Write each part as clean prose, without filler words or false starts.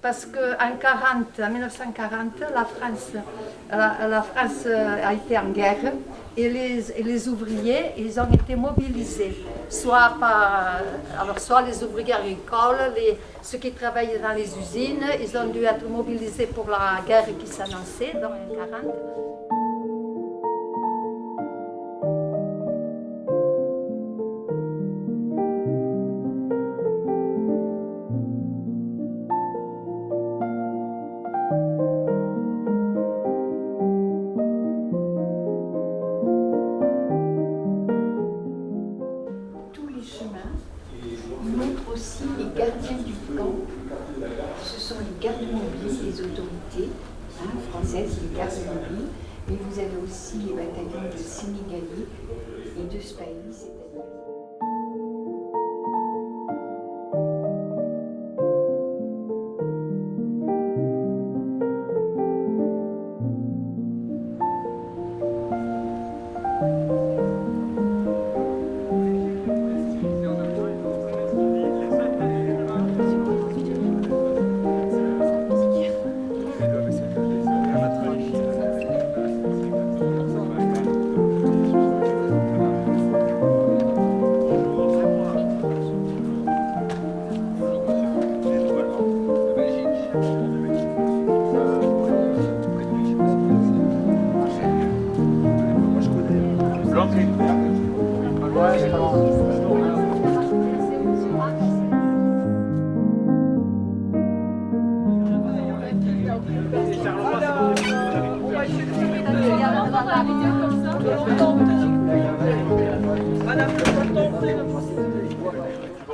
Parce qu'en 1940, la France a été en guerre et les ouvriers, ils ont été mobilisés. Soit les ouvriers agricoles, ceux qui travaillaient dans les usines, ils ont dû être mobilisés pour la guerre qui s'annonçait dans les 40. Montre aussi les gardiens du camp. Ce sont les gardes mobiles des autorités françaises, les gardes mobiles, mais vous avez aussi les bataillons de Sénégalais et de Spahis.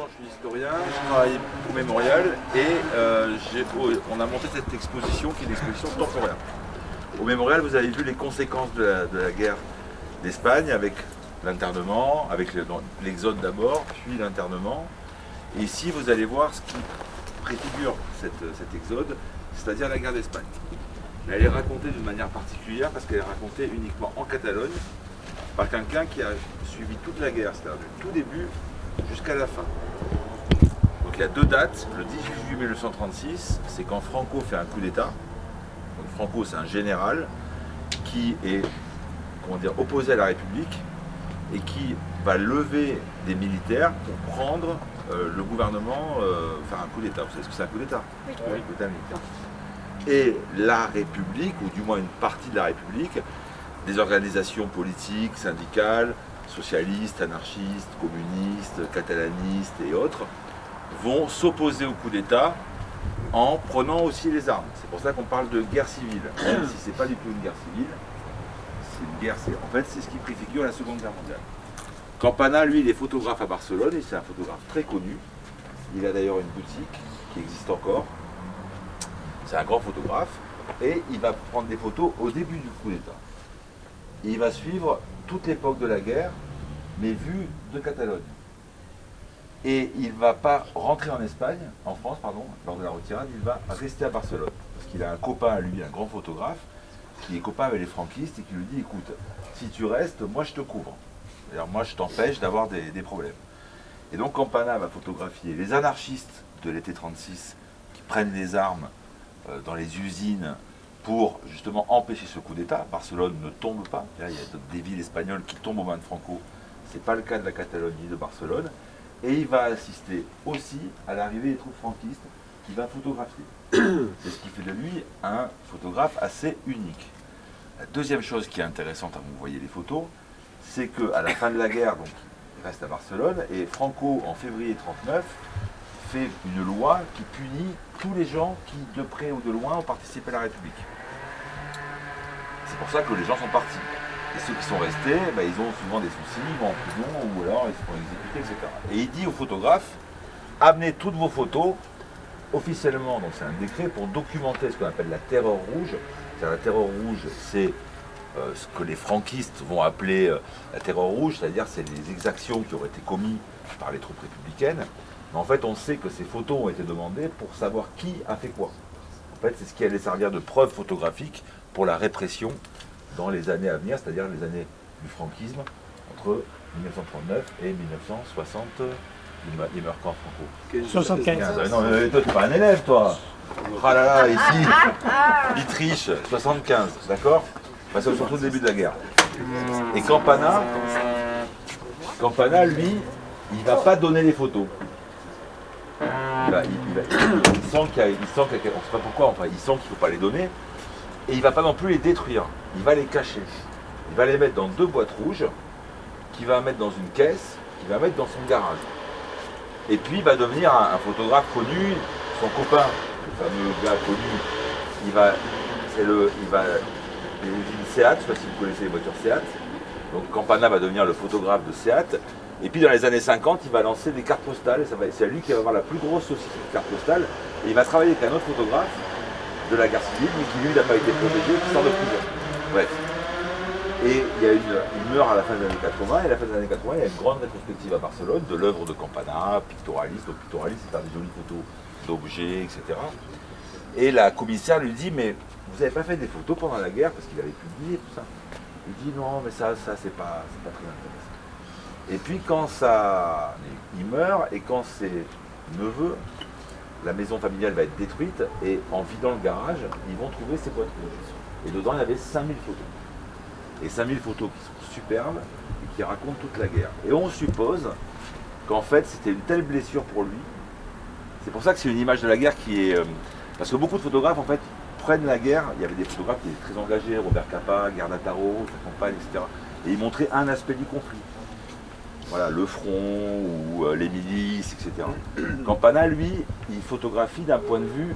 Je suis historien, je travaille au Mémorial et on a monté cette exposition qui est une exposition temporaire. Au Mémorial, vous avez vu les conséquences de la guerre d'Espagne avec l'internement, avec l'exode d'abord, puis l'internement. Et ici, vous allez voir ce qui préfigure cet exode, c'est-à-dire la guerre d'Espagne. Elle est racontée d'une manière particulière parce qu'elle est racontée uniquement en Catalogne par quelqu'un qui a suivi toute la guerre, c'est-à-dire du tout début jusqu'à la fin. Donc il y a deux dates. Le 18 juillet 1936, c'est quand Franco fait un coup d'État. Donc Franco, c'est un général qui est, opposé à la République et qui va lever des militaires pour prendre le gouvernement, faire un coup d'État. Vous savez ce que c'est un coup d'État? Oui. Oui, coup d'État militaire. Et la République, ou du moins une partie de la République, des organisations politiques, syndicales, socialistes, anarchistes, communistes, catalanistes et autres, vont s'opposer au coup d'État en prenant aussi les armes. C'est pour ça qu'on parle de guerre civile, même si ce n'est pas du tout une guerre civile. C'est une guerre, en fait, c'est ce qui préfigure la Seconde Guerre mondiale. Campana, lui, il est photographe à Barcelone, et c'est un photographe très connu. Il a d'ailleurs une boutique qui existe encore. C'est un grand photographe, et il va prendre des photos au début du coup d'État. Il va suivre toute l'époque de la guerre, mais vue de Catalogne. Et il ne va pas rentrer en Espagne, en France, pardon, lors de la retirade, il va rester à Barcelone. Parce qu'il a un copain à lui, un grand photographe, qui est copain avec les franquistes et qui lui dit, écoute, si tu restes, moi je te couvre. C'est-à-dire, moi je t'empêche d'avoir des problèmes. Et donc Campana va photographier les anarchistes de l'été 36 qui prennent les armes dans les usines pour justement empêcher ce coup d'État. Barcelone ne tombe pas. Il y a des villes espagnoles qui tombent aux mains de Franco. Ce n'est pas le cas de la Catalogne ni de Barcelone. Et il va assister aussi à l'arrivée des troupes franquistes qu'il va photographier. C'est ce qui fait de lui un photographe assez unique. La deuxième chose qui est intéressante, vous voyez les photos, c'est qu'à la fin de la guerre, donc, il reste à Barcelone, et Franco, en février 1939, fait une loi qui punit tous les gens qui, de près ou de loin, ont participé à la République. C'est pour ça que les gens sont partis. Et ceux qui sont restés, ils ont souvent des soucis, ils vont en prison, ou alors ils se font exécuter, etc. Et il dit aux photographes, amenez toutes vos photos, officiellement, donc c'est un décret pour documenter ce qu'on appelle la terreur rouge. La terreur rouge, c'est ce que les franquistes vont appeler la terreur rouge, c'est-à-dire c'est les exactions qui auraient été commises par les troupes républicaines. Mais en fait, on sait que ces photos ont été demandées pour savoir qui a fait quoi. En fait, c'est ce qui allait servir de preuve photographique pour la répression dans les années à venir, c'est-à-dire les années du franquisme, entre 1939 et 1960. Il meurt quand, Franco? 75. Non, mais toi, t'es pas un élève, toi. Ah là là, ici, il triche, 75, d'accord? Bah, c'est surtout le début de la guerre. Et Campana, lui, il va pas donner les photos. Il sent qu'il y a, on ne sait pas pourquoi, enfin, il sent qu'il ne faut pas les donner. Et il ne va pas non plus les détruire. Il va les cacher. Il va les mettre dans 2 boîtes rouges, qu'il va mettre dans une caisse, qu'il va mettre dans son garage. Et puis il va devenir un photographe connu, son copain, le fameux gars connu, il une Seat, je ne sais pas si vous connaissez les voitures Seat. Donc Campana va devenir le photographe de Seat. Et puis dans les années 50, il va lancer des cartes postales. Et c'est lui qui va avoir la plus grosse société de cartes postales. Et il va travailler avec un autre photographe de la guerre civile, mais qui lui n'a pas été protégé, qui sort de prison. Bref. Et il meurt à la fin des années 80. Et à la fin des années 80, il y a une grande rétrospective à Barcelone de l'œuvre de Campana, pictorialiste. Donc pictorialiste, c'est faire des jolies photos d'objets, etc. Et la commissaire lui dit, mais vous n'avez pas fait des photos pendant la guerre parce qu'il avait publié tout ça. Il dit non, mais ça c'est pas très intéressant. Et puis quand il meurt et quand ses neveux, la maison familiale va être détruite et en vidant le garage, ils vont trouver ces boîtes rouges. Et dedans il y avait 5000 photos. Et 5000 photos qui sont superbes et qui racontent toute la guerre. Et on suppose qu'en fait c'était une telle blessure pour lui. C'est pour ça que c'est une image de la guerre qui est... parce que beaucoup de photographes en fait prennent la guerre, il y avait des photographes qui étaient très engagés, Robert Capa, Gerda Taro, sa compagne, etc. Et ils montraient un aspect du conflit. Voilà, le front ou les milices, etc. Campana, lui, il photographie d'un point de vue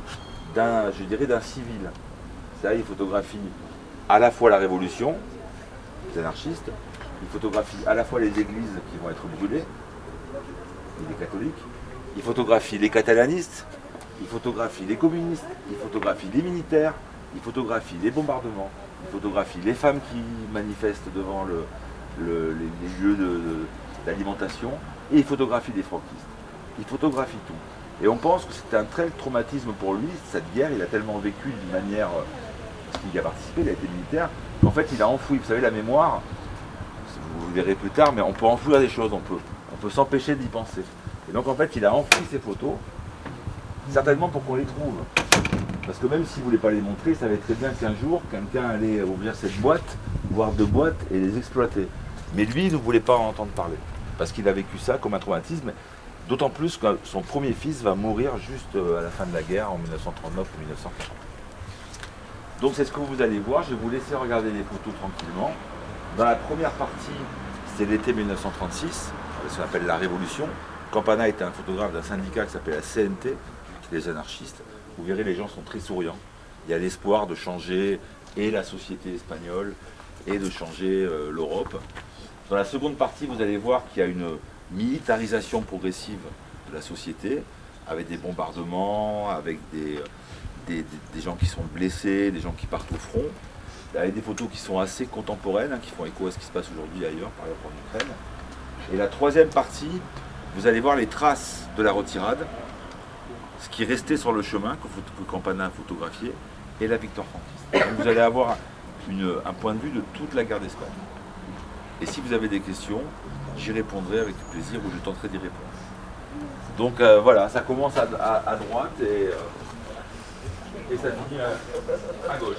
d'un civil. C'est-à-dire il photographie à la fois la révolution, les anarchistes, il photographie à la fois les églises qui vont être brûlées, il est catholique, il photographie les catalanistes, il photographie les communistes, il photographie les militaires, il photographie les bombardements, il photographie les femmes qui manifestent devant les lieux d'alimentation, et il photographie les franquistes. Il photographie tout. Et on pense que c'était un tel traumatisme pour lui, cette guerre, il a tellement vécu d'une manière, parce qu'il y a participé, il a été militaire, qu'en fait il a enfoui, vous savez la mémoire, vous le verrez plus tard, mais on peut enfouir des choses, on peut s'empêcher d'y penser. Et donc en fait il a enfoui ces photos, certainement pour qu'on les trouve. Parce que même s'il ne voulait pas les montrer, il savait très bien qu'un jour, quelqu'un allait ouvrir cette boîte, voire 2 boîtes, et les exploiter. Mais lui, il ne voulait pas en entendre parler. Parce qu'il a vécu ça comme un traumatisme, d'autant plus que son premier fils va mourir juste à la fin de la guerre, en 1939 ou 1940. Donc c'est ce que vous allez voir, je vais vous laisser regarder les photos tranquillement. Dans la première partie, c'est l'été 1936, ce qu'on appelle la Révolution. Campana était un photographe d'un syndicat qui s'appelle la CNT, les anarchistes. Vous verrez, les gens sont très souriants. Il y a l'espoir de changer et la société espagnole et de changer l'Europe. Dans la seconde partie, vous allez voir qu'il y a une militarisation progressive de la société, avec des bombardements, avec des gens qui sont blessés, des gens qui partent au front, avec des photos qui sont assez contemporaines, qui font écho à ce qui se passe aujourd'hui ailleurs, par exemple en Ukraine. Et la troisième partie, vous allez voir les traces de la retirade, ce qui est resté sur le chemin que Campana a photographié, et la victoire franquiste. Donc vous allez avoir un point de vue de toute la guerre d'Espagne. Et si vous avez des questions, j'y répondrai avec plaisir ou je tenterai d'y répondre. Donc voilà, ça commence à droite et ça finit à gauche.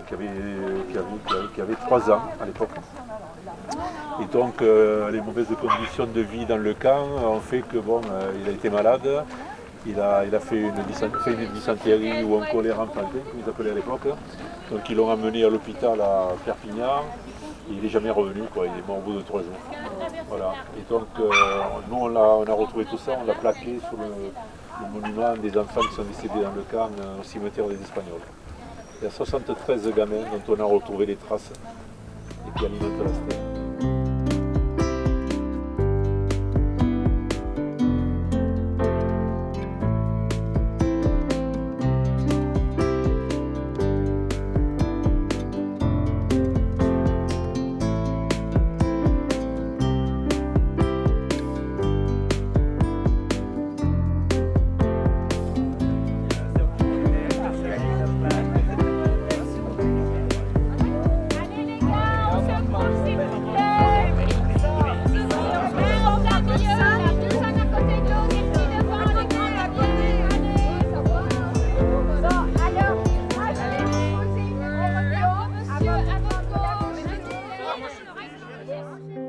qui avait 3 ans à l'époque. Et donc les mauvaises conditions de vie dans le camp ont fait que il a été malade, il a fait une dysenterie ou un choléra infantile, comme ils appelaient à l'époque. Donc ils l'ont amené à l'hôpital à Perpignan, et il n'est jamais revenu, il est mort au bout de 3 jours. Voilà. Et donc nous on a retrouvé tout ça, on l'a plaqué sur le monument des enfants qui sont décédés dans le camp au cimetière des Espagnols. Il y a 73 gamins dont on a retrouvé les traces et qui alimentent la stèle. Monsieur, à votre